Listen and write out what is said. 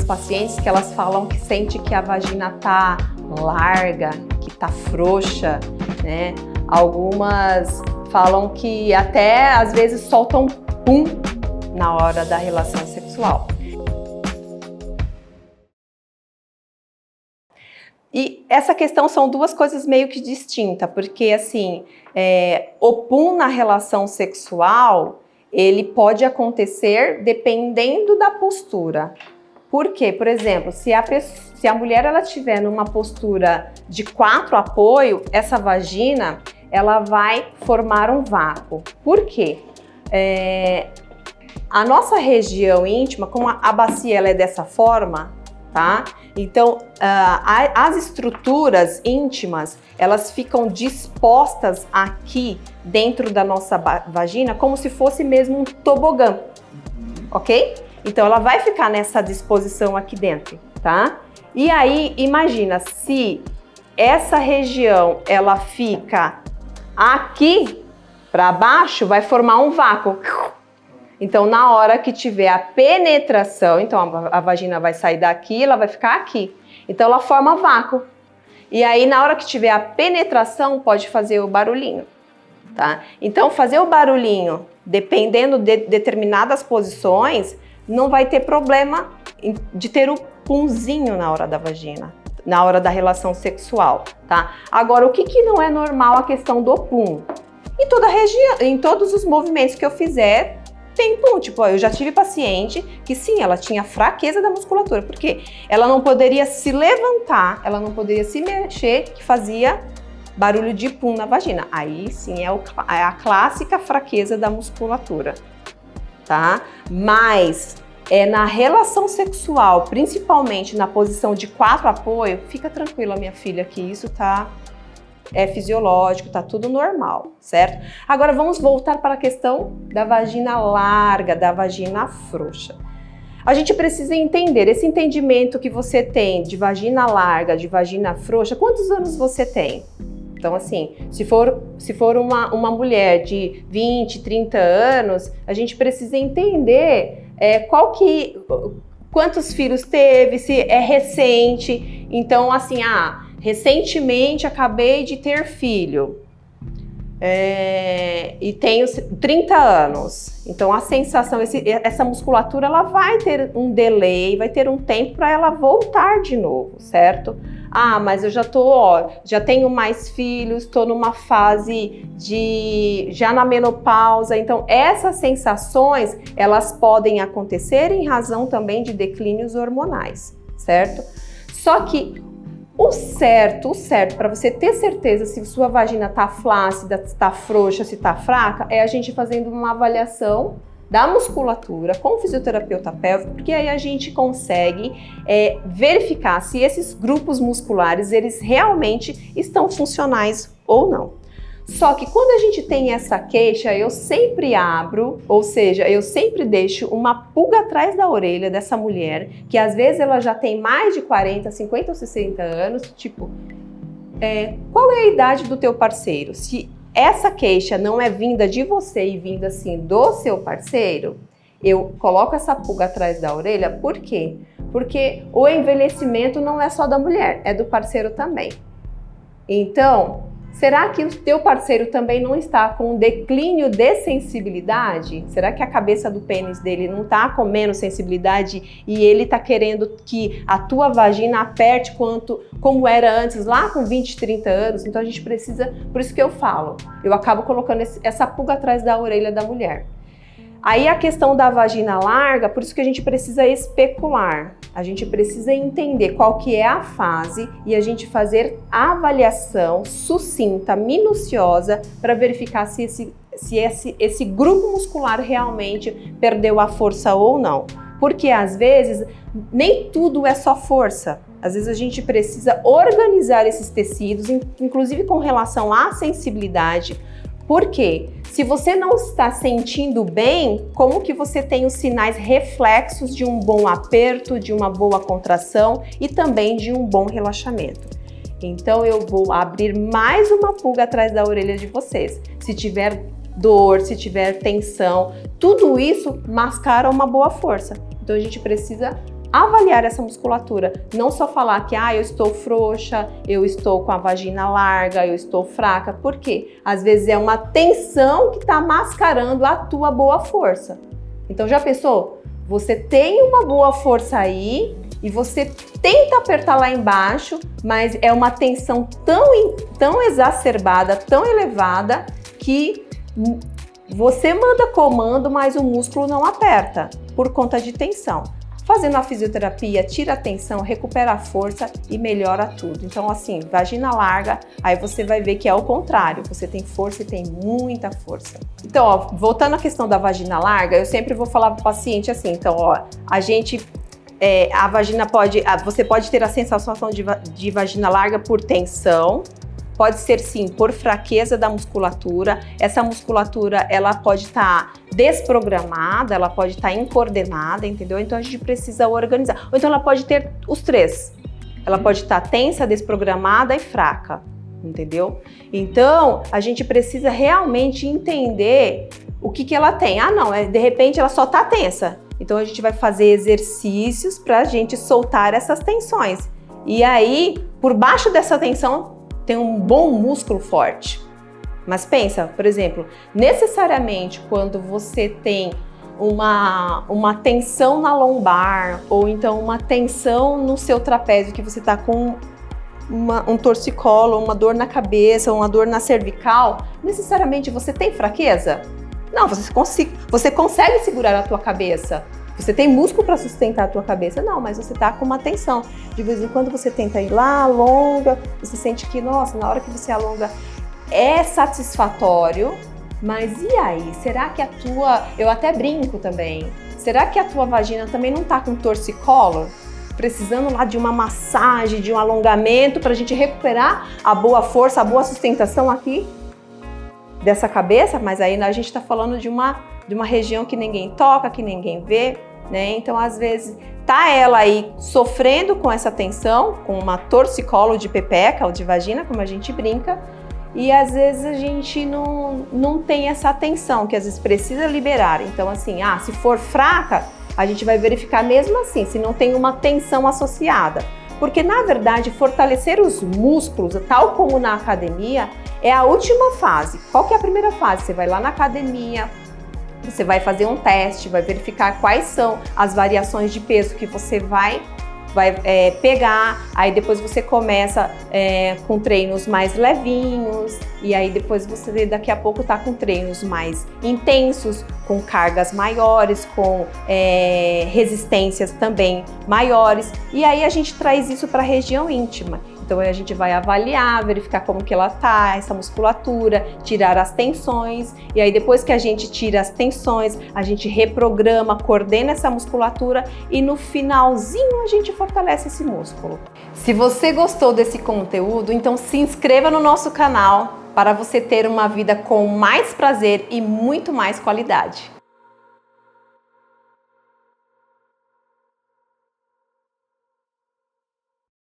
algumas pacientes que elas falam que sente que a vagina tá larga, que tá frouxa, né? Algumas falam que até às vezes soltam pum na hora da relação sexual. E essa questão são duas coisas meio que distintas, porque assim, o pum na relação sexual, ele pode acontecer dependendo da postura. Por quê? Por exemplo, se a mulher ela estiver numa postura de 4 apoio, essa vagina ela vai formar um vácuo. Por quê? A nossa região íntima, como a bacia ela é dessa forma, tá? Então, as estruturas íntimas, elas ficam dispostas aqui dentro da nossa vagina como se fosse mesmo um tobogã, ok? Então, ela vai ficar nessa disposição aqui dentro, tá? E aí, imagina, se essa região, ela fica aqui para baixo, vai formar um vácuo. Então, na hora que tiver a penetração, então a vagina vai sair daqui, ela vai ficar aqui. Então, ela forma vácuo. E aí, na hora que tiver a penetração, pode fazer o barulhinho, tá? Então, fazer o barulhinho, dependendo de determinadas posições, não vai ter problema de ter o punzinho na hora da vagina, na hora da relação sexual, tá? Agora, o que não é normal a questão do pum? Em toda a região, em todos os movimentos que eu fizer, tem pum. Tipo, eu já tive paciente que sim, ela tinha fraqueza da musculatura, porque ela não poderia se levantar, ela não poderia se mexer, que fazia barulho de pum na vagina. Aí sim é a clássica fraqueza da musculatura, tá? Mas na relação sexual, principalmente na posição de 4 apoio, fica tranquila, minha filha, que isso é fisiológico, tá tudo normal, certo? Agora vamos voltar para a questão da vagina larga, da vagina frouxa. A gente precisa entender, esse entendimento que você tem de vagina larga, de vagina frouxa, quantos anos você tem? Então assim, se for uma mulher de 20, 30 anos, a gente precisa entender quantos filhos teve, se é recente. Então assim, recentemente acabei de ter filho e tenho 30 anos. Então a sensação, essa musculatura, ela vai ter um delay, vai ter um tempo para ela voltar de novo, certo? Mas eu já tenho mais filhos, estou numa fase já na menopausa. Então essas sensações, elas podem acontecer em razão também de declínios hormonais, certo? Só que o certo para você ter certeza se sua vagina tá flácida, se tá frouxa, se tá fraca, é a gente fazendo uma avaliação da musculatura com o fisioterapeuta pélvico, porque aí a gente consegue verificar se esses grupos musculares, eles realmente estão funcionais ou não. Só que quando a gente tem essa queixa, eu sempre abro, ou seja, eu sempre deixo uma pulga atrás da orelha dessa mulher, que às vezes ela já tem mais de 40, 50 ou 60 anos, tipo, qual é a idade do teu parceiro? Se essa queixa não é vinda de você e vinda assim do seu parceiro, eu coloco essa pulga atrás da orelha. Por quê? Porque o envelhecimento não é só da mulher, é do parceiro também. Então, será que o teu parceiro também não está com um declínio de sensibilidade? Será que a cabeça do pênis dele não está com menos sensibilidade e ele está querendo que a tua vagina aperte como era antes, lá com 20, 30 anos? Então a gente precisa, por isso que eu falo, eu acabo colocando essa pulga atrás da orelha da mulher. Aí a questão da vagina larga, por isso que a gente precisa especular. A gente precisa entender qual que é a fase e a gente fazer a avaliação sucinta, minuciosa, para verificar se esse grupo muscular realmente perdeu a força ou não. Porque às vezes nem tudo é só força. Às vezes a gente precisa organizar esses tecidos, inclusive com relação à sensibilidade. Por quê? Se você não está sentindo bem, como que você tem os sinais reflexos de um bom aperto, de uma boa contração e também de um bom relaxamento? Então eu vou abrir mais uma pulga atrás da orelha de vocês. Se tiver dor, se tiver tensão, tudo isso mascara uma boa força. Então a gente precisa avaliar essa musculatura. Não só falar que eu estou frouxa, eu estou com a vagina larga, eu estou fraca. Por quê? Às vezes é uma tensão que está mascarando a tua boa força. Então já pensou? Você tem uma boa força aí e você tenta apertar lá embaixo, mas é uma tensão tão exacerbada, tão elevada, que você manda comando, mas o músculo não aperta por conta de tensão. Fazendo a fisioterapia, tira a tensão, recupera a força e melhora tudo. Então, assim, vagina larga, aí você vai ver que é o contrário. Você tem força e tem muita força. Então, ó, voltando à questão da vagina larga, eu sempre vou falar para o paciente assim, então, ó, a vagina você pode ter a sensação de vagina larga por tensão, pode ser sim por fraqueza da musculatura. Essa musculatura ela pode estar desprogramada, ela pode estar incoordenada, entendeu? Então a gente precisa organizar. Ou então ela pode ter os três. Ela pode estar tensa, desprogramada e fraca, entendeu? Então a gente precisa realmente entender o que ela tem. Não, de repente ela só está tensa. Então a gente vai fazer exercícios para a gente soltar essas tensões. E aí, por baixo dessa tensão, tem um bom músculo forte. Mas pensa, por exemplo, necessariamente quando você tem uma tensão na lombar ou então uma tensão no seu trapézio, que você está com um torcicolo, uma dor na cabeça, uma dor na cervical, necessariamente você tem fraqueza? Não, você consegue segurar a tua cabeça. Você tem músculo para sustentar a tua cabeça? Não, mas você tá com uma tensão. De vez em quando você tenta ir lá, alonga, você sente que, nossa, na hora que você alonga é satisfatório, mas e aí? Será que eu até brinco também, será que a tua vagina também não tá com torcicolo? Precisando lá de uma massagem, de um alongamento para a gente recuperar a boa força, a boa sustentação aqui dessa cabeça? Mas aí a gente tá falando de uma região que ninguém toca, que ninguém vê, né? Então, às vezes, tá ela aí sofrendo com essa tensão, com uma torcicolo de pepeca ou de vagina, como a gente brinca, e às vezes a gente não tem essa tensão, que às vezes precisa liberar. Então, assim, se for fraca, a gente vai verificar mesmo assim, se não tem uma tensão associada. Porque, na verdade, fortalecer os músculos, tal como na academia, é a última fase. Qual que é a primeira fase? Você vai lá na academia, você vai fazer um teste, vai verificar quais são as variações de peso que você vai pegar, aí depois você começa com treinos mais levinhos, e aí depois você daqui a pouco tá com treinos mais intensos, com cargas maiores, com resistências também maiores, e aí a gente traz isso para a região íntima. Então a gente vai avaliar, verificar como que ela tá, essa musculatura, tirar as tensões, e aí depois que a gente tira as tensões, a gente reprograma, coordena essa musculatura e no finalzinho a gente fortalece esse músculo. Se você gostou desse conteúdo, então se inscreva no nosso canal para você ter uma vida com mais prazer e muito mais qualidade.